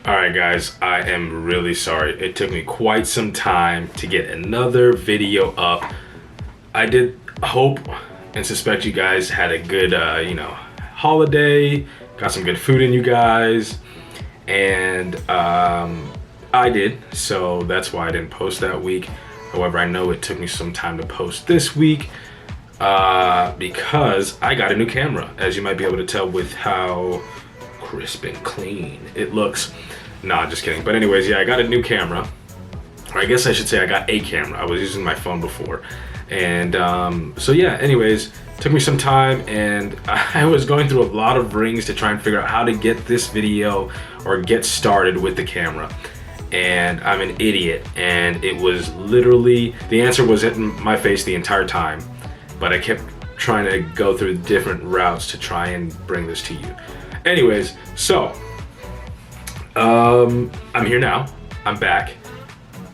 Alright guys, I am really sorry. It took me quite some time to get another video up. I did hope and suspect you guys had a good, holiday, got some good food in you guys, and I did, so that's why I didn't post that week. However, I know it took me some time to post this week because I got a new camera, as you might be able to tell with how crisp and clean it looks. Nah, just kidding. But anyways, yeah, I got a new camera. Or I guess I should say I got a camera. I was using my phone before. And so yeah, anyways, took me some time and I was going through a lot of rings to try and figure out how to get this video or get started with the camera. And I'm an idiot, and it was literally, the answer was in my face the entire time, but I kept trying to go through different routes to try and bring this to you. Anyways, so I'm here now, I'm back,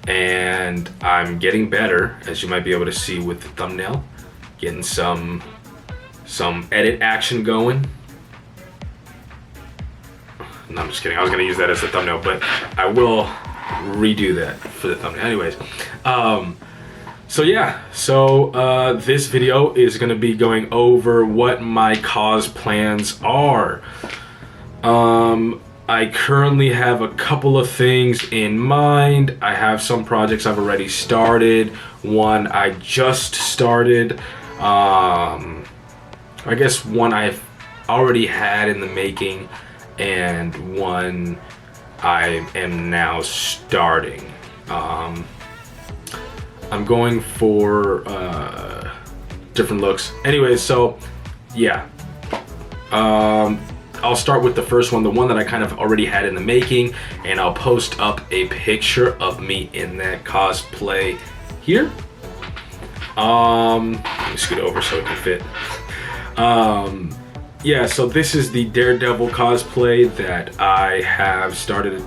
and I'm getting better, as you might be able to see with the thumbnail, getting some edit action going. No, I'm just kidding, I was gonna use that as the thumbnail, but I will redo that for the thumbnail. Anyways, so yeah, this video is gonna be going over what my cause plans are. I currently have a couple of things in mind. I have some projects I've already started. One I just started. I guess one I've already had in the making, and one I am now starting. I'm going for different looks. Anyways, so yeah. I'll start with the first one, the one that I kind of already had in the making, and I'll post up a picture of me in that cosplay here. Let me scoot over so it can fit. Yeah, so this is the Daredevil cosplay that I have started.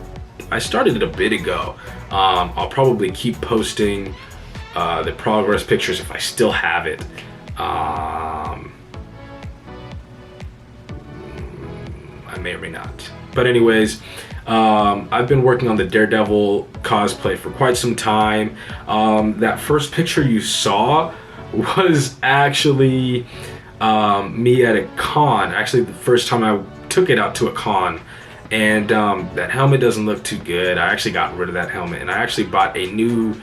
I started it a bit ago. I'll probably keep posting the progress pictures if I still have it. I may or may not. But anyways, I've been working on the Daredevil cosplay for quite some time. That first picture you saw was actually me at a con. Actually, the first time I took it out to a con, and that helmet doesn't look too good. I actually got rid of that helmet, and I actually bought a new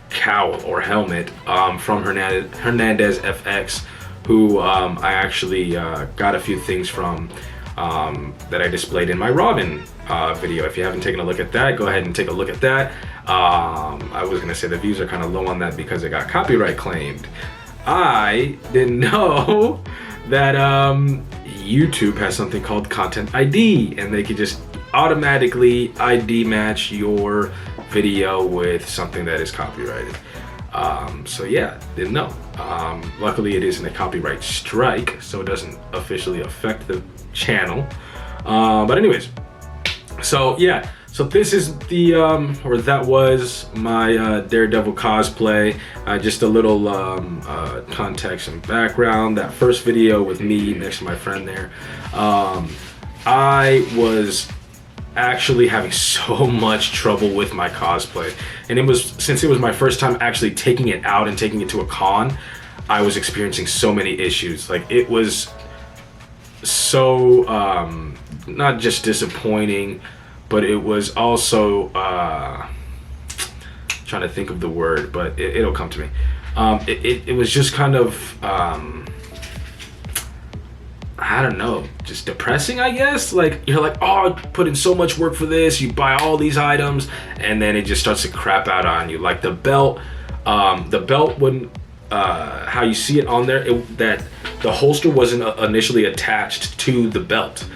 cowl or helmet from Hernandez FX, who I actually got a few things from that I displayed in my Robin video. If you haven't taken a look at that, go ahead and take a look at that. I was gonna say the views are kind of low on that because it got copyright claimed. I didn't know that YouTube has something called Content ID, and they could just automatically ID match your video with something that is copyrighted. So yeah, didn't know. Luckily it isn't a copyright strike, so it doesn't officially affect the channel. But anyways, so yeah, so this is the or that was my Daredevil cosplay. Just a little context and background. That first video with me next to my friend there, I was actually having so much trouble with my cosplay, and since it was my first time actually taking it out and taking it to a con, I was experiencing so many issues. Like, it was so not just disappointing, but it was also trying to think of the word, but it'll come to me. It was just kind of I don't know, just depressing, I guess. Like, you're like, oh, I put in so much work for this, you buy all these items, and then it just starts to crap out on you. Like the belt wouldn't, how you see it on there, that the holster wasn't initially attached to the belt.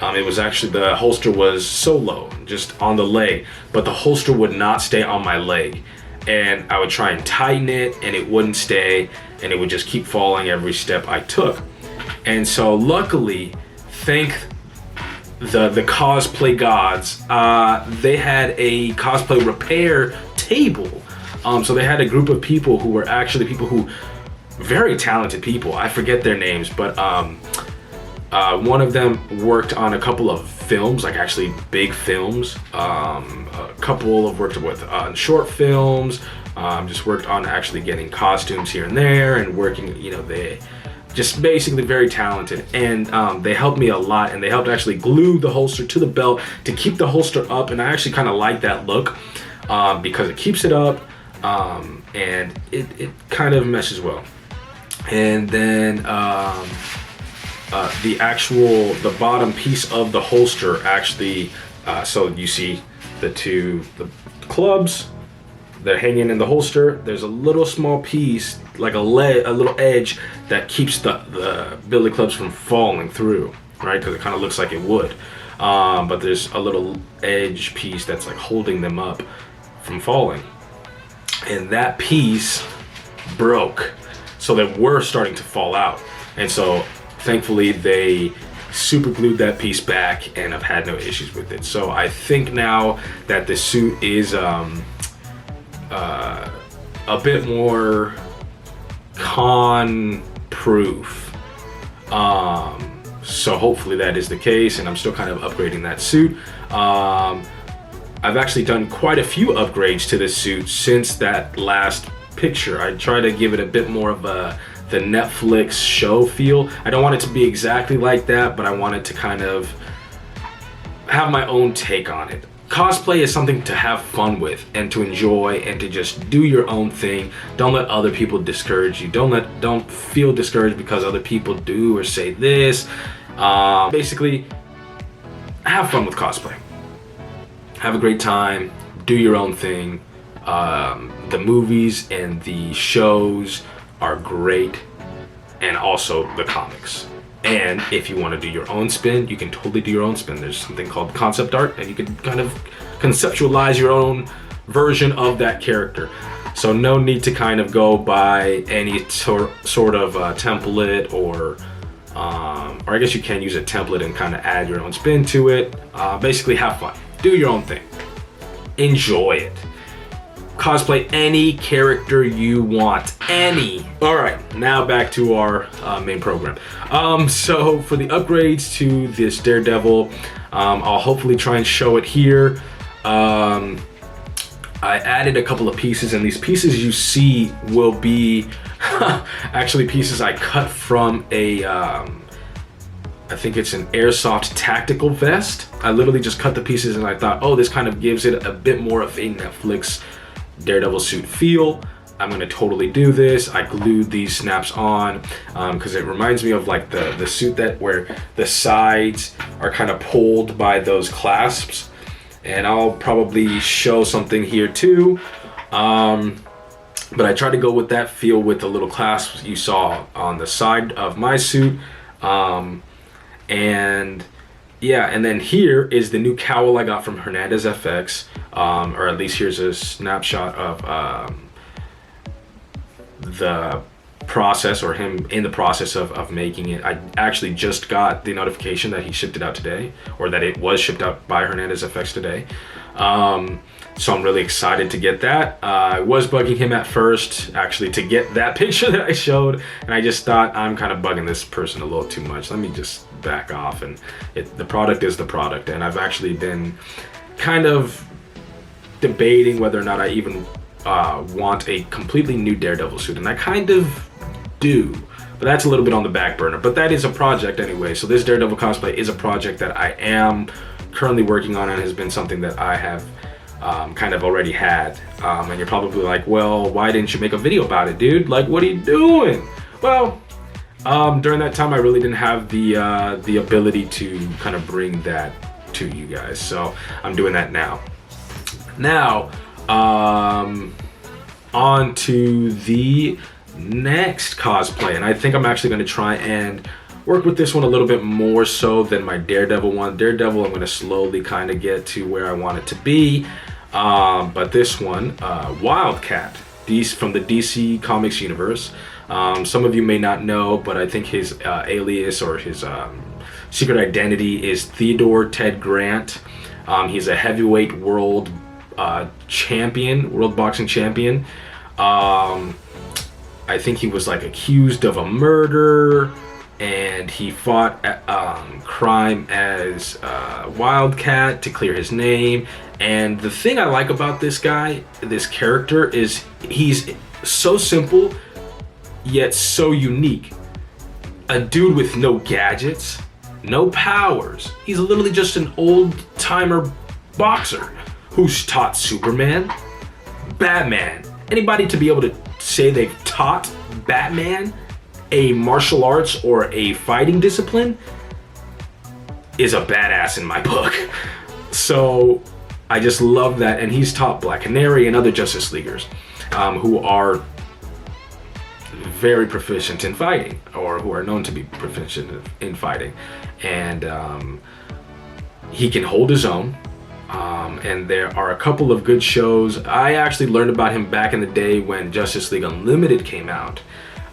It was actually, the holster was solo, just on the leg, but the holster would not stay on my leg. And I would try and tighten it, and it wouldn't stay, and it would just keep falling every step I took. And so luckily, thank the cosplay gods, they had a cosplay repair table. So they had a group of people who were actually very talented people. I forget their names, but one of them worked on a couple of films, like actually big films. A couple have worked with short films. Just worked on actually getting costumes here and there, and working, you know, they just basically very talented, and they helped me a lot, and they helped actually glue the holster to the belt to keep the holster up, and I actually kind of like that look because it keeps it up, and it kind of meshes well. And then the bottom piece of the holster actually, so you see the clubs, they're hanging in the holster. There's a little small piece, like a little edge that keeps the billy clubs from falling through, right? Because it kind of looks like it would. But there's a little edge piece that's like holding them up from falling. And that piece broke. So they were starting to fall out. And so thankfully they super glued that piece back, and I've had no issues with it. So I think now that the suit is a bit more con proof, so hopefully that is the case, and I'm still kind of upgrading that suit. I've actually done quite a few upgrades to this suit since that last picture. I try to give it a bit more of the Netflix show feel. I don't want it to be exactly like that, but I want it to kind of have my own take on it. Cosplay is something to have fun with and to enjoy and to just do your own thing. Don't let other people discourage you. Don't feel discouraged because other people do or say this. Basically, have fun with cosplay. Have a great time. Do your own thing. The movies and the shows are great, and also the comics. And if you want to do your own spin, you can totally do your own spin. There's something called concept art, and you can kind of conceptualize your own version of that character. So no need to kind of go by any sort of template, or I guess you can use a template and kind of add your own spin to it. Basically, have fun. Do your own thing. Enjoy it. Cosplay any character you want, any. All right, now back to our main program. So for the upgrades to this Daredevil, I'll hopefully try and show it here. I added a couple of pieces, and these pieces you see will be actually pieces I cut from a, I think it's an airsoft tactical vest. I literally just cut the pieces, and I thought, oh, this kind of gives it a bit more of a Netflix Daredevil suit feel. I'm gonna totally do this. I glued these snaps on because it reminds me of like the suit that where the sides are kind of pulled by those clasps, and I'll probably show something here too. But I tried to go with that feel with the little clasps you saw on the side of my suit, and yeah, and then here is the new cowl I got from Hernandez FX, or at least here's a snapshot of the process, or him in the process of making it. I actually just got the notification that he shipped it out today, or that it was shipped out by Hernandez FX today. So I'm really excited to get that. I was bugging him at first, actually, to get that picture that I showed, and I just thought, I'm kind of bugging this person a little too much. Let me just back off, and the product is the product. And I've actually been kind of debating whether or not I even want a completely new Daredevil suit, and I kind of do, but that's a little bit on the back burner. But that is a project anyway. So this Daredevil cosplay is a project that I am currently working on, and has been something that I have kind of already had. And you're probably like, well, why didn't you make a video about it, dude? Like, what are you doing? Well, during that time, I really didn't have the ability to kind of bring that to you guys. So I'm doing that now. Now, on to the next cosplay, and I think I'm actually going to try and work with this one a little bit more so than my Daredevil one. Daredevil, I'm going to slowly kind of get to where I want it to be, but this one, Wildcat, from the DC Comics universe. Some of you may not know, but I think his alias, or his secret identity, is Theodore Ted Grant. He's a heavyweight world boxing champion. I think he was like accused of a murder and he fought crime as Wildcat to clear his name. And the thing I like about this guy, this character, is he's so simple yet so unique. A dude with no gadgets, no powers. He's literally just an old-timer boxer who's taught Superman, Batman. Anybody to be able to say they've taught Batman a martial arts or a fighting discipline is a badass in my book. So I just love that. And he's taught Black Canary and other Justice Leaguers who are very proficient in fighting, or who are known to be proficient in fighting. And he can hold his own. And there are a couple of good shows. I actually learned about him back in the day when Justice League Unlimited came out.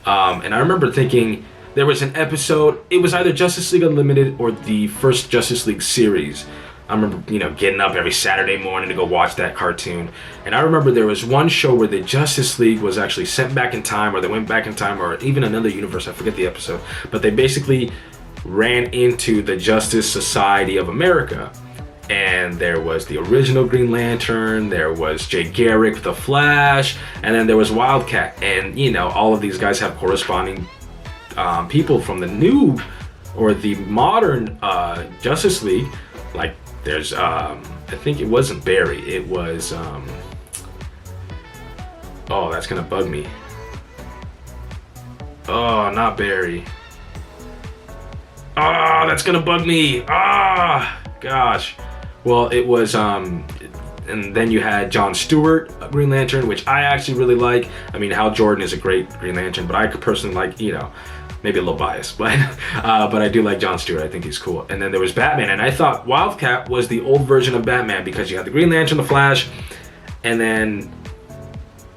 And I remember thinking there was an episode, it was either Justice League Unlimited or the first Justice League series. I remember, getting up every Saturday morning to go watch that cartoon. And I remember there was one show where the Justice League was actually sent back in time, or they went back in time, or even another universe, I forget the episode. But they basically ran into the Justice Society of America. And there was the original Green Lantern, there was Jay Garrick, the Flash, and then there was Wildcat. And, all of these guys have corresponding people from the new, or the modern Justice League. Like, there's, I think it wasn't Barry, it was, oh, that's gonna bug me. Oh, not Barry. Ah, that's gonna bug me. Ah, gosh. Well, it was, and then you had John Stewart, Green Lantern, which I actually really like. I mean, Hal Jordan is a great Green Lantern, but I could personally like, maybe a little biased, but I do like John Stewart. I think he's cool. And then there was Batman, and I thought Wildcat was the old version of Batman, because you had the Green Lantern, the Flash, and then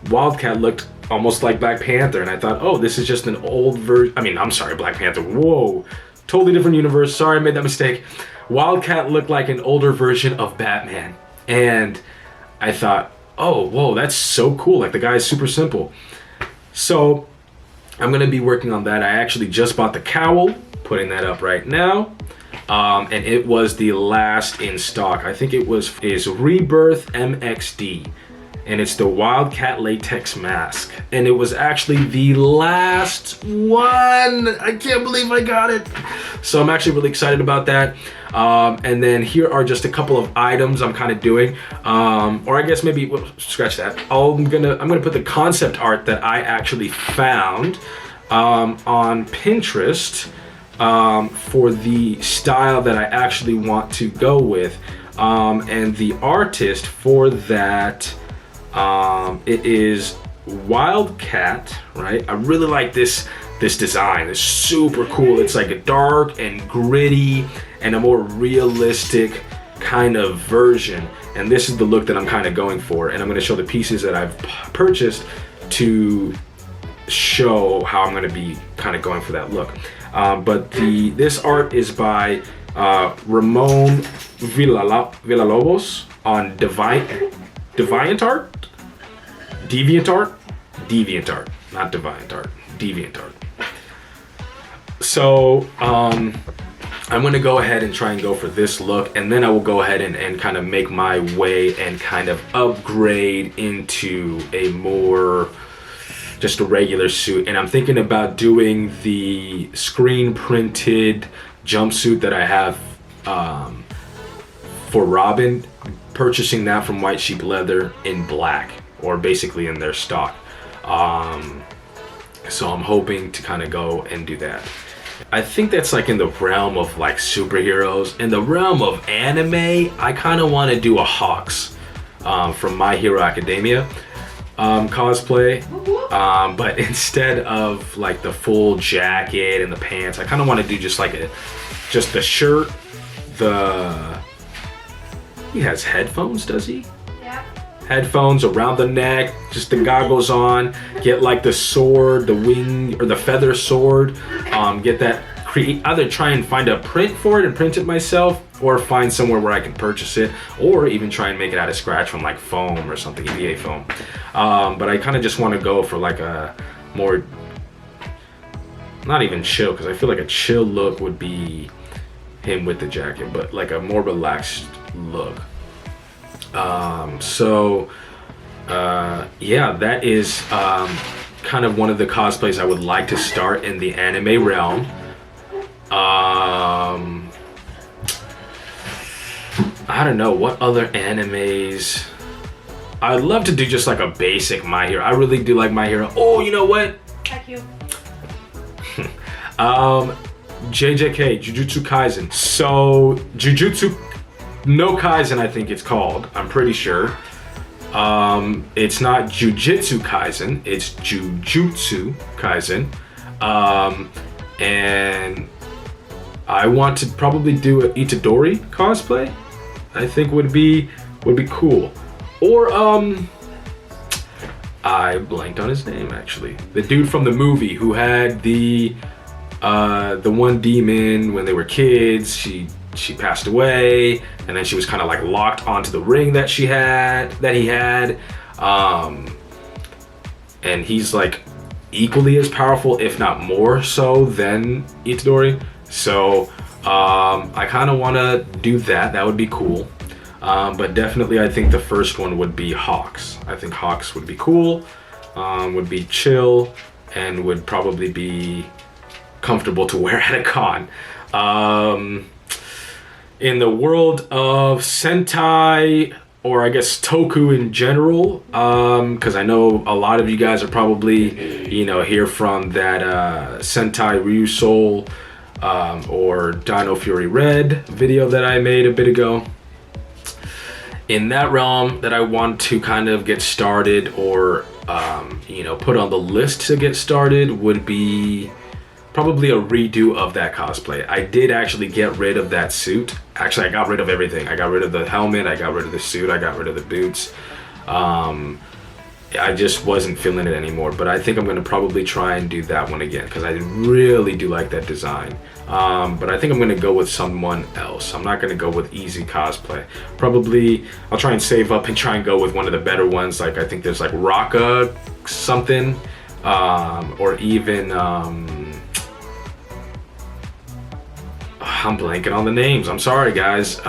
Wildcat looked almost like Black Panther, and I thought, oh, this is just an old version. I mean, I'm sorry, Black Panther. Whoa, totally different universe. Sorry, I made that mistake. Wildcat looked like an older version of Batman, and I thought, oh, whoa, that's so cool. Like, the guy is super simple. So I'm gonna be working on that. I actually just bought the cowl, putting that up right now. And it was the last in stock. I think is Rebirth MXD. And it's the Wildcat latex mask. And it was actually the last one. I can't believe I got it. So I'm actually really excited about that. And then here are just a couple of items I'm kind of doing. Or I guess maybe, well, scratch that. I'm gonna put the concept art that I actually found on Pinterest for the style that I actually want to go with. And the artist for that, it is Wildcat, right? I really like this design. It's super cool. It's like a dark and gritty and a more realistic kind of version. And this is the look that I'm kind of going for. And I'm going to show the pieces that I've purchased to show how I'm going to be kind of going for that look. But this art is by Ramon Villalobos on DeviantArt, not DeviantArt, DeviantArt. So I'm gonna go ahead and try and go for this look, and then I will go ahead and kind of make my way and kind of upgrade into a more just a regular suit. And I'm thinking about doing the screen printed jumpsuit that I have for Robin, purchasing that from White Sheep Leather in black, or basically in their stock. So I'm hoping to kind of go and do that. I think that's like in the realm of like superheroes. In the realm of anime, I kind of want to do a Hawks from My Hero Academia cosplay, but instead of like the full jacket and the pants, I kind of want to do just the shirt. He has headphones, does he? Yeah. Headphones around the neck, just the goggles on, get like the sword, the wing or the feather sword, get that, either try and find a print for it and print it myself, or find somewhere where I can purchase it, or even try and make it out of scratch from like foam or something, EVA foam. But I kind of just want to go for like a more not even chill, because I feel like a chill look would be him with the jacket, but like a more relaxed look. Yeah, that is kind of one of the cosplays I would like to start in the anime realm. I don't know what other animes. I'd love to do just like a basic My Hero. I really do like My Hero. Oh, you know what? Thank you. JJK, Jujutsu Kaisen. So Jujutsu no Kaisen, I think it's called. I'm pretty sure. It's not Jujutsu Kaisen. It's Jujutsu Kaisen. And I want to probably do an Itadori cosplay. I think would be cool. Or I blanked on his name actually. The dude from the movie who had the one demon when they were kids. She passed away, and then she was kind of like locked onto the ring that he had. And he's like equally as powerful, if not more so, than Itadori. So I kind of want to do that. That would be cool. But definitely I think the first one would be Hawks. I think Hawks would be cool, would be chill, and would probably be comfortable to wear at a con. In the world of Sentai, or I guess Toku in general, because I know a lot of you guys are probably, here from that Sentai Ryusou or Dino Fury Red video that I made a bit ago. In that realm that I want to kind of get started, or put on the list to get started, would be probably a redo of that cosplay. I did actually get rid of that suit. Actually, I got rid of everything. I got rid of the helmet, I got rid of the suit, I got rid of the boots. I just wasn't feeling it anymore, but I think I'm gonna probably try and do that one again, because I really do like that design. But I think I'm gonna go with someone else. I'm not gonna go with easy cosplay. Probably I'll try and save up and try and go with one of the better ones. Like I think there's like Raka something, or even I'm blanking on the names. I'm sorry, guys.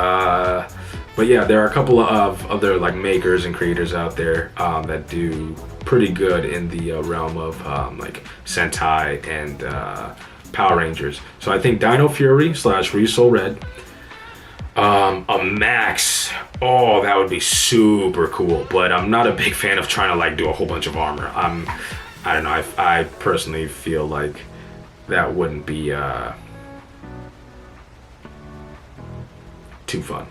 But yeah, there are a couple of other like makers and creators out there that do pretty good in the realm of like Sentai and Power Rangers. So I think Dino Fury / Ryusou Red. A Max. Oh, that would be super cool. But I'm not a big fan of trying to like do a whole bunch of armor. I don't know. I personally feel like that wouldn't be too fun.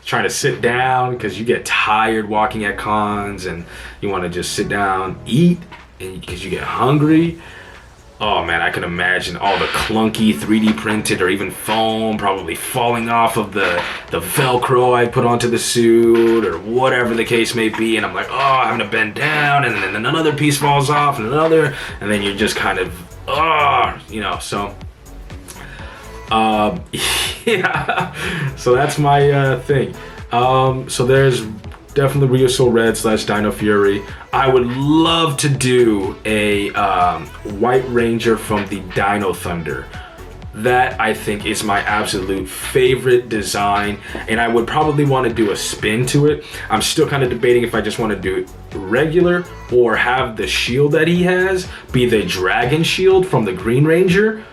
Trying to sit down, because you get tired walking at cons and you want to just sit down, eat, and because you get hungry. Oh man, I can imagine all the clunky 3D printed or even foam probably falling off of the Velcro I put onto the suit, or whatever the case may be, and I'm like, oh, having to bend down, and then another piece falls off, and another, and then you're just kind of, so yeah, so that's my thing. So there's definitely Ryusou Red / Dino Fury. I would love to do a White Ranger from the Dino Thunder. That I think is my absolute favorite design, and I would probably want to do a spin to it. I'm still kind of debating if I just want to do it regular or have the shield that he has be the dragon shield from the Green Ranger.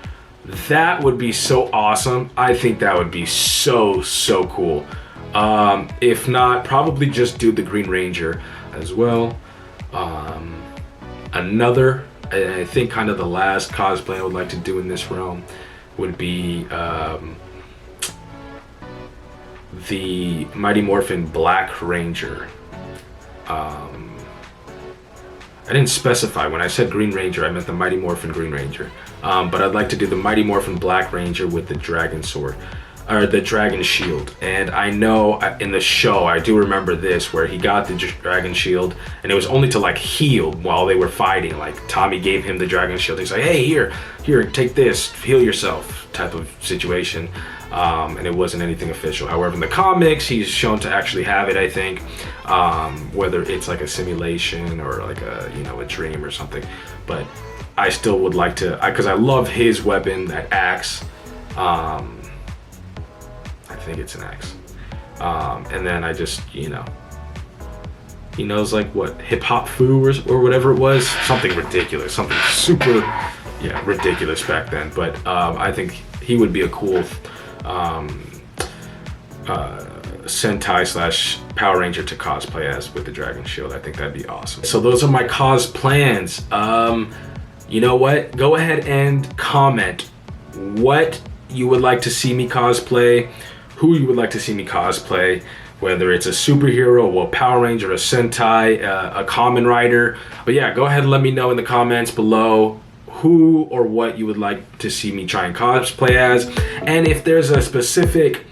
That would be so awesome. I think that would be so cool. If not, probably just do the Green Ranger as well. Another, I think kind of the last cosplay I would like to do in this realm would be the Mighty Morphin Black Ranger. I didn't specify. When I said Green Ranger, I meant the Mighty Morphin Green Ranger. But I'd like to do the Mighty Morphin Black Ranger with the dragon sword, or the dragon shield. And I know in the show, I do remember this, where he got the dragon shield, and it was only to like heal while they were fighting. Like Tommy gave him the dragon shield. He's like, hey, here, take this, heal yourself, type of situation. And it wasn't anything official. However, in the comics, he's shown to actually have it, I think, whether it's like a simulation or like a dream or something. But I still would like to, because I love his weapon, that axe. I think it's an axe. And then I just, you know, he knows like what, hip hop foo or whatever it was, something ridiculous, something super, yeah, ridiculous back then. But I think he would be a cool Sentai slash Power Ranger to cosplay as with the Dragon Shield. I think that'd be awesome. So those are my cos plans. You know what? Go ahead and comment what you would like to see me cosplay, who you would like to see me cosplay, whether it's a superhero, a Power Ranger, a Sentai, a Kamen Rider. But yeah, go ahead and let me know in the comments below who or what you would like to see me try and cosplay as, and if there's a specific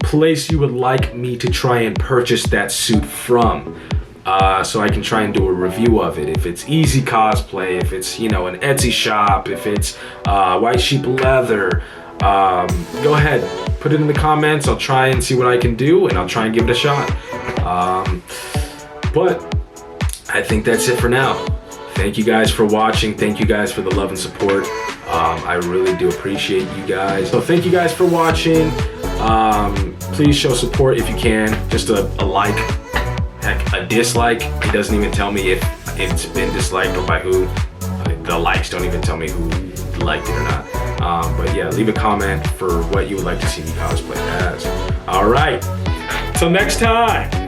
place you would like me to try and purchase that suit from, so I can try and do a review of it. If it's easy cosplay, if it's, you know, an Etsy shop, if it's white sheep leather, go ahead, put it in the comments. I'll try and see what I can do, and I'll try and give it a shot. But I think that's it for now. Thank you guys for watching. Thank you guys for the love and support. I really do appreciate you guys. So thank you guys for watching. Please show support if you can. Just a like, heck, a dislike. It doesn't even tell me if it's been disliked or by who. The likes don't even tell me who liked it or not. But yeah, leave a comment for what you would like to see me cosplay as. All right, till next time.